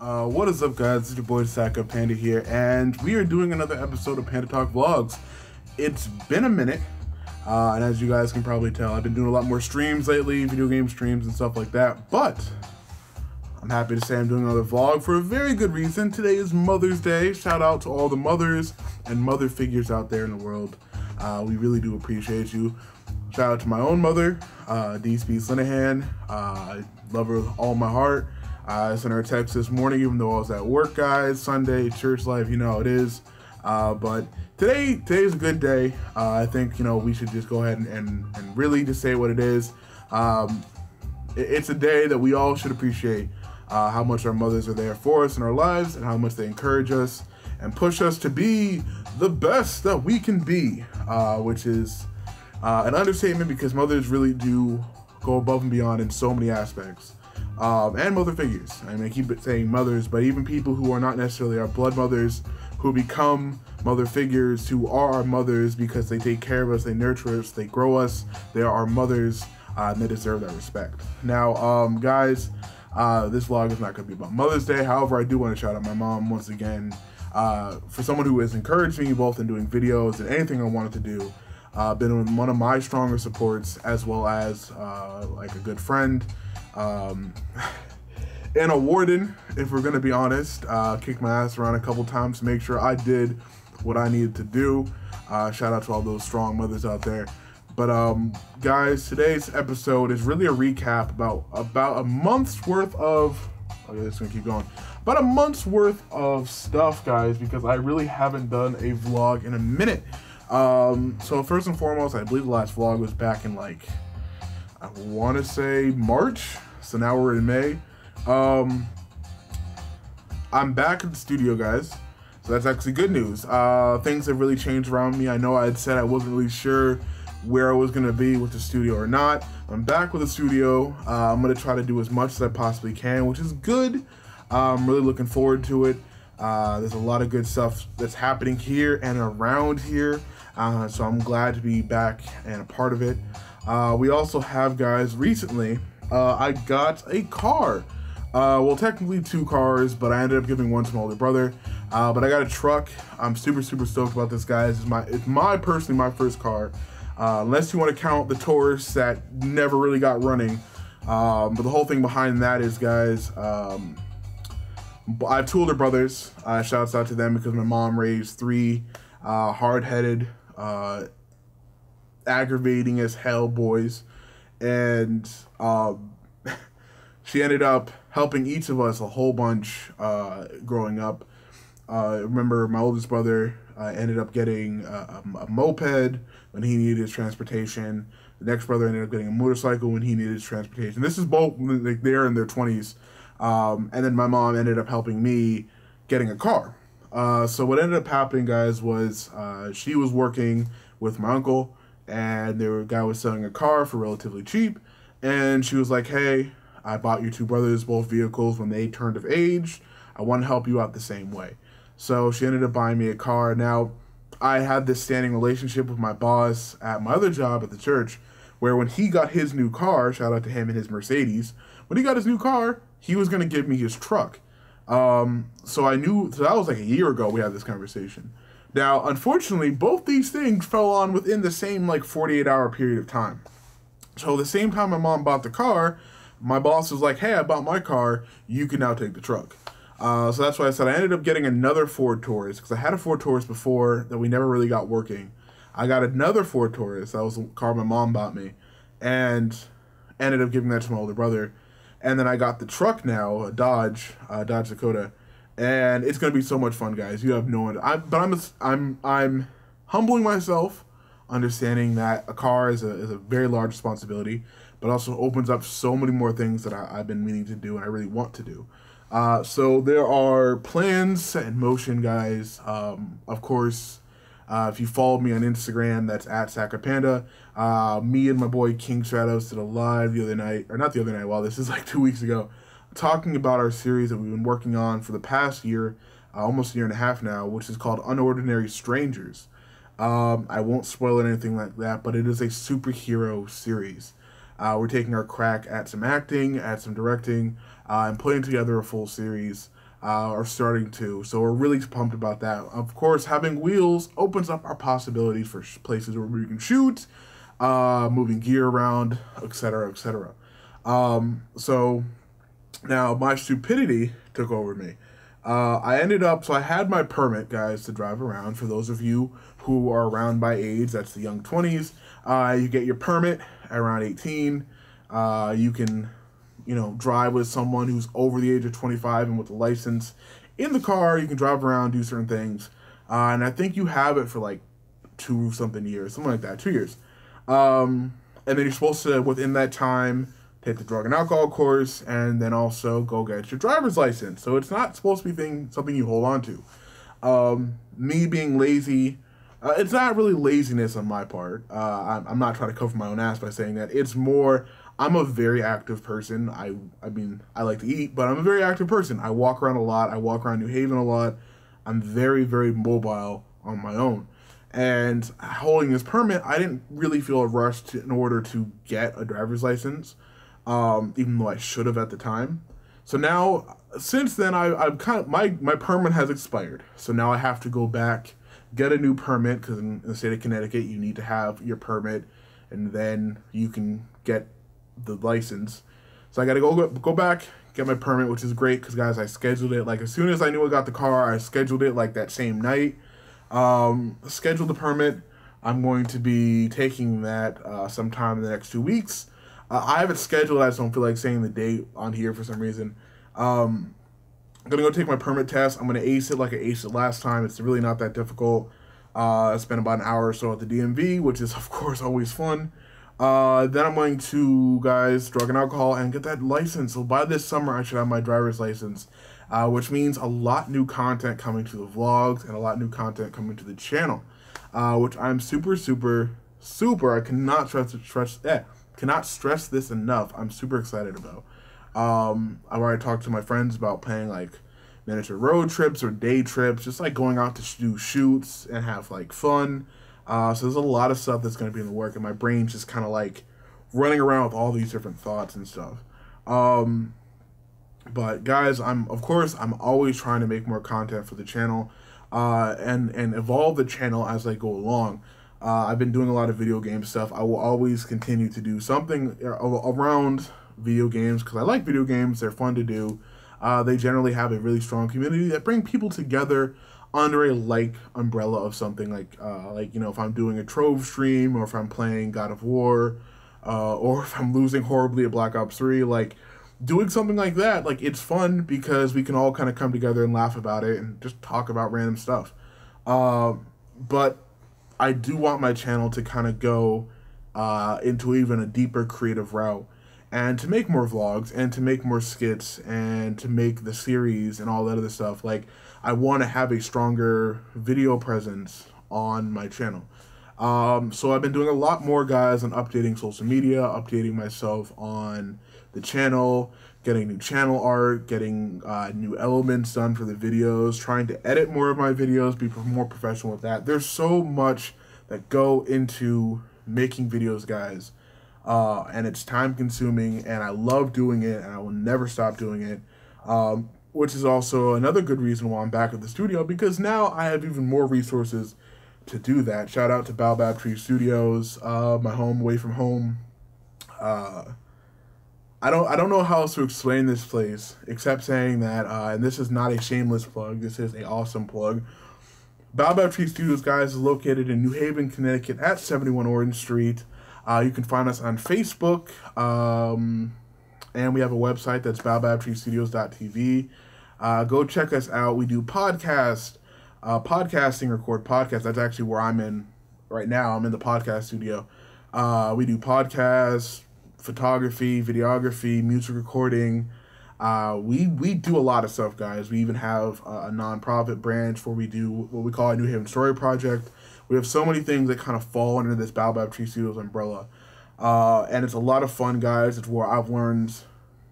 What is up, guys? It's your boy Saka Panda here, and we are doing another episode of PandaTalk Vlogs. It's been a minute, and as you guys can probably tell, I've been doing a lot more streams lately, video game streams and stuff like that, but I'm happy to say I'm doing another vlog for a very good reason. Today is Mother's Day. Shout out to all the mothers and mother figures out there in the world. We really do appreciate you. Shout out to my own mother, DSP Linehan. I love her with all my heart. I sent her a text this morning, even though I was at work, guys. Sunday, church life, you know how it is. But today's a good day. I think, we should just go ahead and really just say what it is. It's a day that we all should appreciate how much our mothers are there for us in our lives and how much they encourage us and push us to be the best that we can be, which is an understatement because mothers really do go above and beyond in so many aspects. And mother figures. I mean, I keep saying mothers, but even people who are not necessarily our blood mothers, who become mother figures, who are our mothers because they take care of us, they nurture us, they grow us, they are our mothers, and they deserve that respect. Now, guys, this vlog is not going to be about Mother's Day. However, I do want to shout out my mom once again for someone who has encouraged me both in doing videos and anything I wanted to do. Been one of my stronger supports, as well as like a good friend. And a warden, if we're gonna be honest. Kicked my ass around a couple times to make sure I did what I needed to do. Shout out to all those strong mothers out there. But guys, today's episode is really a recap about a month's worth of, okay, this is gonna keep going, about a month's worth of stuff, guys, because I really haven't done a vlog in a minute. So first and foremost, I believe the last vlog was back in, like, I want to say March, so now we're in May. I'm back at the studio, guys, so that's actually good news. Things have really changed around me. I know I had said I wasn't really sure where I was going to be with the studio or not. I'm back with the studio. I'm going to try to do as much as I possibly can, which is good. I'm really looking forward to it. There's a lot of good stuff that's happening here and around here, so I'm glad to be back and a part of it. We also have, guys, recently, I got a car. Well, technically 2 cars, but I ended up giving one to my older brother. But I got a truck. I'm super stoked about this, guys. It's personally my first car. Unless you want to count the Taurus that never really got running. But the whole thing behind that is, guys, I have 2 older brothers. Shouts out to them because my mom raised 3 hard-headed, aggravating as hell boys, and she ended up helping each of us a whole bunch growing up. Remember, my oldest brother ended up getting a moped when he needed his transportation. The next brother ended up getting a motorcycle when he needed his transportation. This is both, like, they're in their 20s. And then my mom ended up helping me getting a car. So what ended up happening, guys, was she was working with my uncle, and the guy was selling a car for relatively cheap, and she was like, hey, I bought your 2 brothers both vehicles when they turned of age. I want to help you out the same way. So she ended up buying me a car. Now, I had this standing relationship with my boss at my other job at the church, where when he got his new car, shout out to him and his Mercedes, when he got his new car, he was going to give me his truck. So I knew, so that was like a year ago we had this conversation. Now, unfortunately, both these things fell on within the same, like, 48-hour period of time. So the same time my mom bought the car, my boss was like, hey, I bought my car, you can now take the truck. So that's why I said I ended up getting another Ford Taurus, because I had a Ford Taurus before that we never really got working. I got another Ford Taurus, that was the car my mom bought me, and ended up giving that to my older brother. And then I got the truck now, a Dodge Dakota. And it's gonna be so much fun, guys. You have no idea. I'm humbling myself, understanding that a car is a very large responsibility, but also opens up so many more things that I've been meaning to do and I really want to do. So there are plans set in motion, guys. Of course, if you follow me on Instagram, that's at SackerPanda. Me and my boy King Shadows did a live the other night, or not the other night, well, this is like 2 weeks ago, talking about our series that we've been working on for the past year, almost a year and a half now, which is called Unordinary Strangers. I won't spoil anything like that, but it is a superhero series. We're taking our crack at some acting, at some directing, and putting together a full series. are starting to. So we're really pumped about that. Of course, having wheels opens up our possibilities for places where we can shoot, moving gear around, etc., etc. So now my stupidity took over me. So I had my permit, guys, to drive around. For those of you who are around my age, that's the young 20s, you get your permit at around 18. You can, drive with someone who's over the age of 25 and with a license in the car. You can drive around, do certain things. And I think you have it for like 2-something years, something like that, 2 years. And then you're supposed to, within that time, take the drug and alcohol course, and then also go get your driver's license. So it's not supposed to be something you hold on to. Me being lazy, it's not really laziness on my part. I'm not trying to cover my own ass by saying that. It's more, I'm a very active person. I mean, I like to eat, but I'm a very active person. I walk around a lot. I walk around New Haven a lot. I'm very, very mobile on my own. And holding this permit, I didn't really feel a rush in order to get a driver's license. Even though I should have at the time. So now, since then, I've kind of, my permit has expired. So now I have to go back, get a new permit, because in the state of Connecticut, you need to have your permit, and then you can get the license. So I got to go back, get my permit, which is great, because, guys, I scheduled it. Like, as soon as I knew I got the car, I scheduled it, like, that same night. Scheduled the permit. I'm going to be taking that sometime in the next 2 weeks. I have it scheduled. I just don't feel like saying the date on here for some reason. I'm going to go take my permit test. I'm going to ace it like I aced it last time. It's really not that difficult. I spent about an hour or so at the DMV, which is, of course, always fun. Then I'm going to, guys, drug and alcohol and get that license. So by this summer, I should have my driver's license, which means a lot new content coming to the vlogs and a lot new content coming to the channel, which I'm super, I cannot stress this enough. I'm super excited about. I've already talked to my friends about planning like miniature road trips or day trips, just like going out to do shoots and have like fun. So there's a lot of stuff that's going to be in the work, and my brain's just kind of like running around with all these different thoughts and stuff. But guys, I'm always trying to make more content for the channel, and evolve the channel as I go along. I've been doing a lot of video game stuff. I will always continue to do something around video games because I like video games. They're fun to do. They generally have a really strong community that bring people together under a like umbrella of something like if I'm doing a Trove stream, or if I'm playing God of War, or if I'm losing horribly at Black Ops 3, like doing something like that, like it's fun because we can all kind of come together and laugh about it and just talk about random stuff. But I do want my channel to kind of go into even a deeper creative route, and to make more vlogs, and to make more skits, and to make the series and all that other stuff. Like, I want to have a stronger video presence on my channel. So I've been doing a lot more, guys, on updating social media, updating myself on the channel, getting new channel art, getting new elements done for the videos, trying to edit more of my videos, be more professional with that. There's so much that go into making videos, guys, and it's time consuming, and I love doing it, and I will never stop doing it, which is also another good reason why I'm back at the studio, because now I have even more resources to do that. Shout out to Baobab Tree Studios, my home away from home. I don't know how else to explain this place except saying that, and this is not a shameless plug, this is an awesome plug. Baobab Tree Studios, guys, is located in New Haven, Connecticut at 71 Orange Street. You can find us on Facebook, and we have a website that's baobabtreestudios.tv. Go check us out. We do podcasting, record podcasts. That's actually where I'm in right now. I'm in the podcast studio. We do podcasts, photography, videography, music recording. We do a lot of stuff, guys. We even have a nonprofit branch where we do what we call a New Haven Story Project. We have so many things that kind of fall under this Baobab Tree Studios umbrella. And it's a lot of fun, guys. It's where I've learned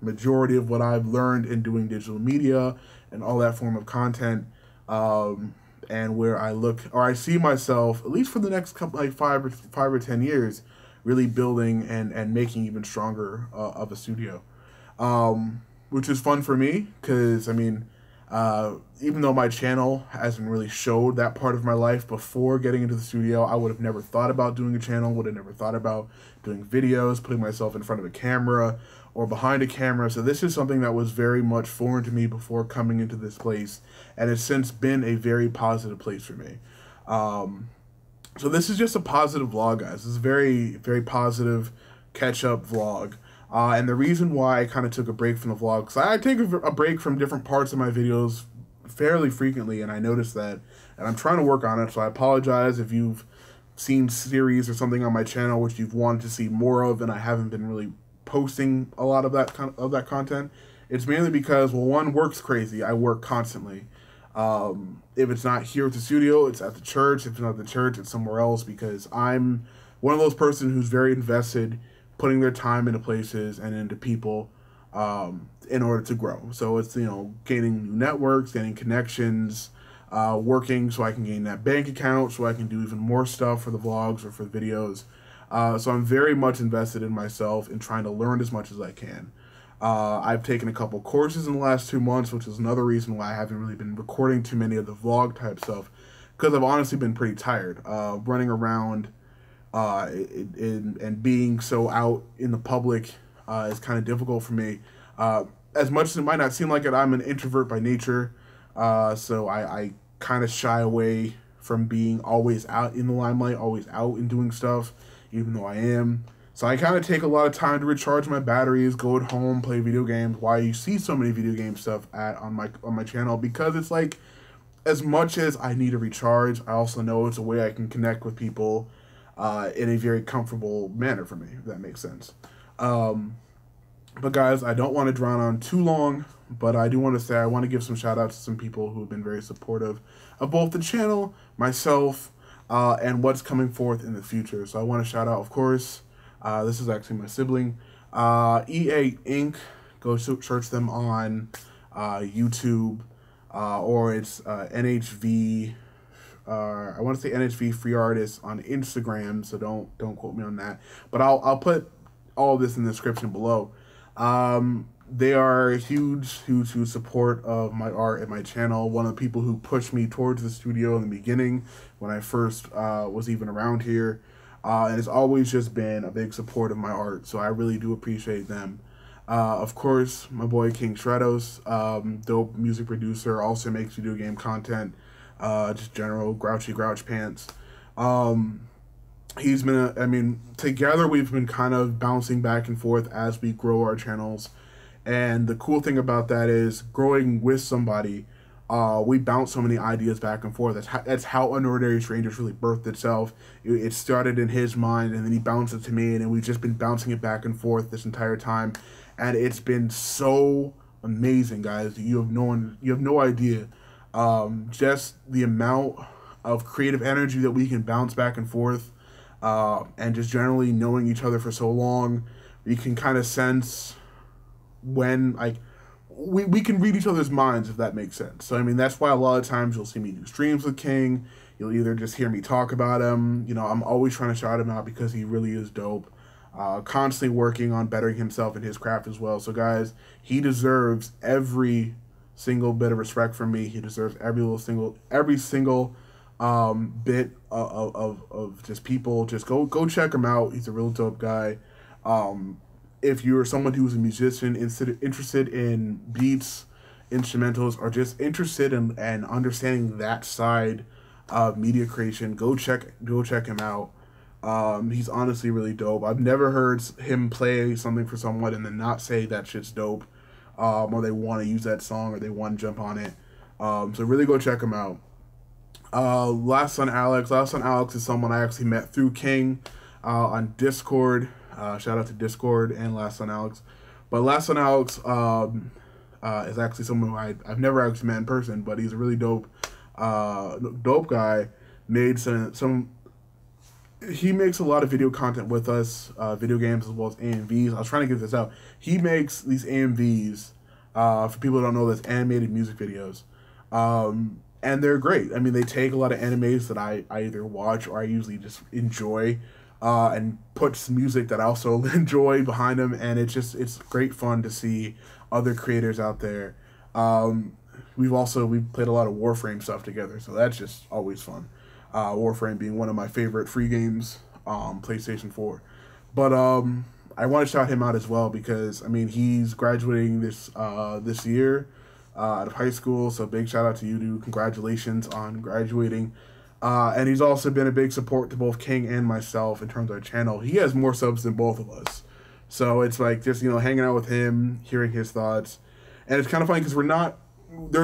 majority of what I've learned in doing digital media and all that form of content. And where I see myself, at least for the next couple, like 5 or 10 years, really building and making even stronger of a studio. Which is fun for me, because, I mean, Even though my channel hasn't really showed that part of my life before getting into the studio, I would have never thought about doing a channel, would have never thought about doing videos, putting myself in front of a camera or behind a camera. So this is something that was very much foreign to me before coming into this place, and it's since been a very positive place for me. So this is just a positive vlog, guys. This is a very, very positive catch-up vlog. And the reason why I kind of took a break from the vlog, because I take a break from different parts of my videos fairly frequently, and I noticed that, and I'm trying to work on it, so I apologize if you've seen series or something on my channel which you've wanted to see more of, and I haven't been really posting a lot of that content. It's mainly because, well, one, work's crazy. I work constantly. If it's not here at the studio, it's at the church. If it's not at the church, it's somewhere else, because I'm one of those persons who's very invested putting their time into places and into people in order to grow. So it's, you know, gaining new networks, gaining connections, working so I can gain that bank account, so I can do even more stuff for the vlogs or for the videos. So I'm very much invested in myself and trying to learn as much as I can. I've taken a couple courses in the last 2 months, which is another reason why I haven't really been recording too many of the vlog type stuff, because I've honestly been pretty tired. Running around and being so out in the public is kind of difficult for me. As much as it might not seem like it, I'm an introvert by nature, so I kind of shy away from being always out in the limelight, always out and doing stuff, even though I am. So I kind of take a lot of time to recharge my batteries, go at home, play video games. Why you see so many video game stuff on my channel, because it's like, as much as I need to recharge, I also know it's a way I can connect with people in a very comfortable manner for me, if that makes sense. But guys, I don't want to drown on too long, but I do want to say I want to give some shout outs to some people who have been very supportive of both the channel, myself, and what's coming forth in the future. So I want to shout out, of course, this is actually my sibling, EA Inc. Go search them on YouTube, or it's NHV. I want to say NHV Free Artist on Instagram, so don't quote me on that. But I'll put all of this in the description below. They are a huge support of my art and my channel. One of the people who pushed me towards the studio in the beginning when I first was even around here. And it's always just been a big support of my art, so I really do appreciate them. Of course, my boy King Shredos, dope music producer, also makes video game content, just general grouchy grouch pants. He's been, together we've been kind of bouncing back and forth as we grow our channels. And the cool thing about that is, growing with somebody, we bounce so many ideas back and forth. That's how Unordinary Strangers really birthed itself. It started in his mind, and then he bounced it to me, and we've just been bouncing it back and forth this entire time. And it's been so amazing, guys. You have no idea. Just the amount of creative energy that we can bounce back and forth, and just generally knowing each other for so long, we can kind of sense when, like, we can read each other's minds, if that makes sense. So, that's why a lot of times you'll see me do streams with King. You'll either just hear me talk about him. I'm always trying to shout him out because he really is dope. Constantly working on bettering himself in his craft as well. So, guys, he deserves every single bit of respect from me. He deserves every single bit of just people. Just go check him out. He's a real dope guy. If you're someone who's a musician, interested in beats, instrumentals, or just interested in and understanding that side of media creation, go check him out. He's honestly really dope. I've never heard him play something for someone and then not say that shit's dope, or they want to use that song, or they want to jump on it. So really go check him out. Last Son Alex is someone I actually met through King on Discord. Shout out to Discord and Last Son Alex. But Last Son Alex is actually someone who I've never actually met in person, but he's a really dope guy. He makes a lot of video content with us, video games as well as AMVs. I was trying to get this out. He makes these AMVs, for people who don't know, that's animated music videos. And they're great. They take a lot of animes that I either watch or I usually just enjoy, and put some music that I also enjoy behind them, and it's great fun to see other creators out there we've played a lot of Warframe stuff together, so that's just always fun. Warframe being one of my favorite free games, PlayStation 4. But I want to shout him out as well because I mean he's graduating this year out of high school. So big shout out to you, dude. Congratulations on graduating. And he's also been a big support to both King and myself in terms of our channel. He has more subs than both of us. So it's like just, hanging out with him, hearing his thoughts. And it's kind of funny because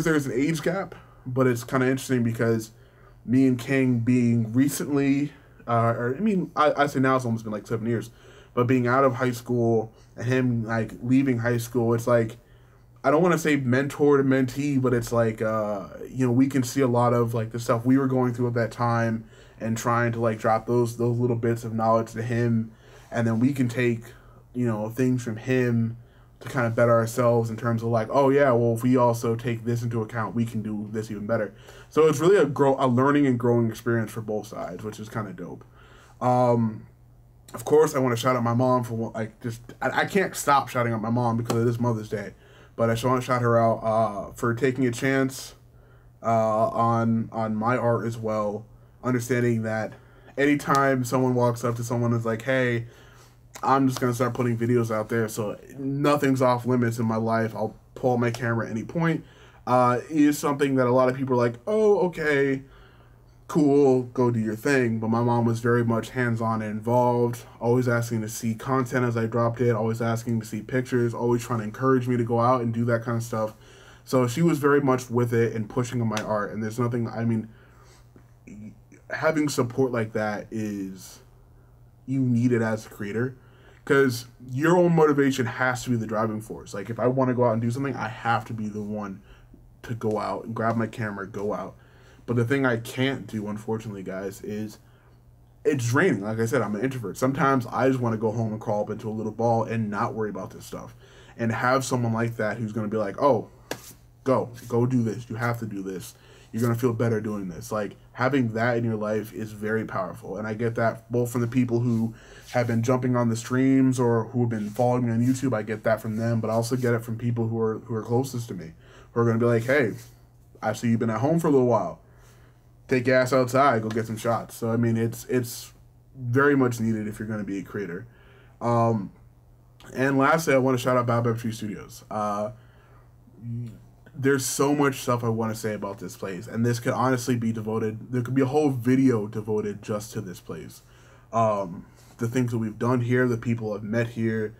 there's an age gap, but it's kind of interesting because me and King being recently, I say now it's almost been like 7 years, but being out of high school and him like leaving high school, it's like, I don't want to say mentor to mentee, but it's like, we can see a lot of like the stuff we were going through at that time and trying to like drop those little bits of knowledge to him. And then we can take, things from him to kind of better ourselves in terms of like, oh yeah, well, if we also take this into account, we can do this even better. So it's really a learning and growing experience for both sides, which is kind of dope. Of course, I want to shout out my mom for I can't stop shouting out my mom because it is Mother's Day. But I just want to shout her out for taking a chance on my art as well. Understanding that anytime someone walks up to someone and is like, hey, I'm just going to start putting videos out there, so nothing's off limits in my life. I'll pull out my camera at any point. Is something that a lot of people are like, oh, okay, cool, go do your thing. But my mom was very much hands-on and involved, always asking to see content as I dropped it, always asking to see pictures, always trying to encourage me to go out and do that kind of stuff. So she was very much with it and pushing on my art. And there's nothing, having support like that is, you need it as a creator, because your own motivation has to be the driving force. Like if I want to go out and do something, I have to be the one to go out and grab my camera, go out. But the thing I can't do, unfortunately, guys, is it's draining. Like I said, I'm an introvert. Sometimes I just want to go home and crawl up into a little ball and not worry about this stuff. And have someone like that who's going to be like, oh, go do this. You have to do this. You're going to feel better doing this. Like, having that in your life is very powerful. And I get that both from the people who have been jumping on the streams or who have been following me on YouTube. I get that from them. But I also get it from people who are closest to me, who are going to be like, hey, I see you've been at home for a little while. Take your ass outside, go get some shots. So, I mean, it's very much needed if you're going to be a creator. And lastly, I want to shout out Baobab Tree Studios. There's so much stuff I want to say about this place, and this could honestly be devoted, there could be a whole video devoted just to this place. The things that we've done here, the people I've met here,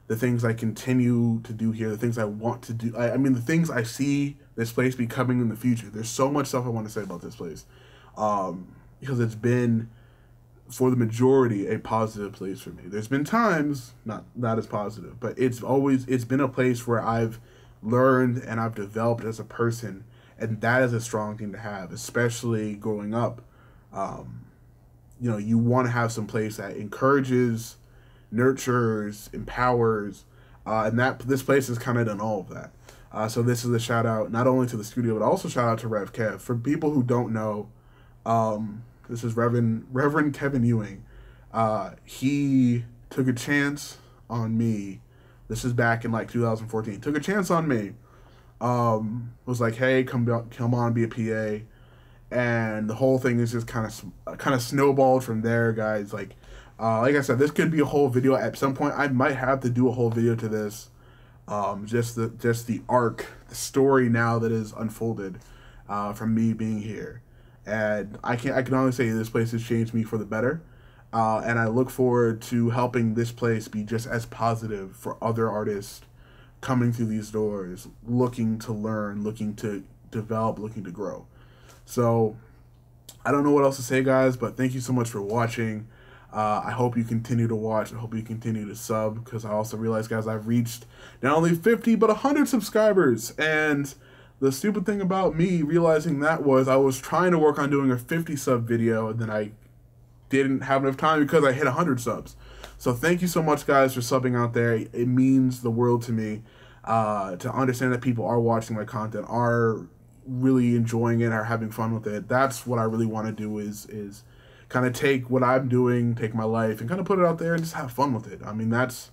the things I continue to do here, the things I want to do. I mean, the things I see this place becoming in the future. There's so much stuff I want to say about this place. Because it's been, for the majority, a positive place for me. There's been times not as positive, but it's been a place where I've learned and I've developed as a person, and that is a strong thing to have, especially growing up. You want to have some place that encourages, nurtures, empowers, and this place has kind of done all of that. So this is a shout out not only to the studio, but also shout out to Rev Kev. For people who don't know, this is Reverend Kevin Ewing. He took a chance on me. This is back in like 2014. Took a chance on me. Was like, hey, come on, be a PA. And the whole thing is just kind of snowballed from there, guys. Like I said, this could be a whole video at some point. I might have to do a whole video to this. Just the arc, the story now that is unfolded from me being here. And I can only say this place has changed me for the better. And I look forward to helping this place be just as positive for other artists coming through these doors, looking to learn, looking to develop, looking to grow. So I don't know what else to say, guys, but thank you so much for watching. I hope you continue to watch. I hope you continue to sub, because I also realize, guys, I've reached not only 50, but 100 subscribers. And the stupid thing about me realizing that was I was trying to work on doing a 50 sub video, and then I didn't have enough time because I hit 100 subs. So thank you so much, guys, for subbing out there. It means the world to me to understand that people are watching my content, are really enjoying it, are having fun with it. That's what I really want to do, is kind of take what I'm doing, take my life, and kind of put it out there and just have fun with it. I mean, that's,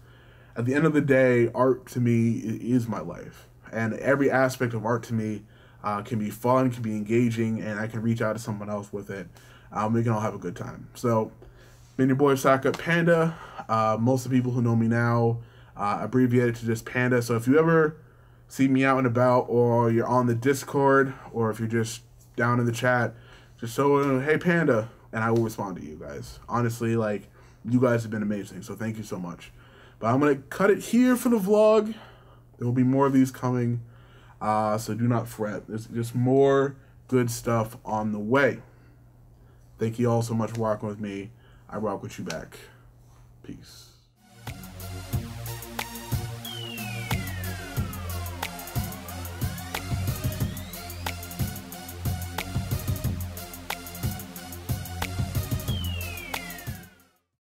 at the end of the day, art to me is my life. And every aspect of art to me can be fun, can be engaging, and I can reach out to someone else with it. We can all have a good time. So, been your boy Sock Up Panda. Most of the people who know me now abbreviate it to just Panda. So if you ever see me out and about, or you're on the Discord, or if you're just down in the chat, just so hey Panda, and I will respond to you guys. Honestly, like, you guys have been amazing, so thank you so much. But I'm gonna cut it here for the vlog. There will be more of these coming, so do not fret. There's just more good stuff on the way. Thank you all so much for rocking with me. I rock with you back. Peace.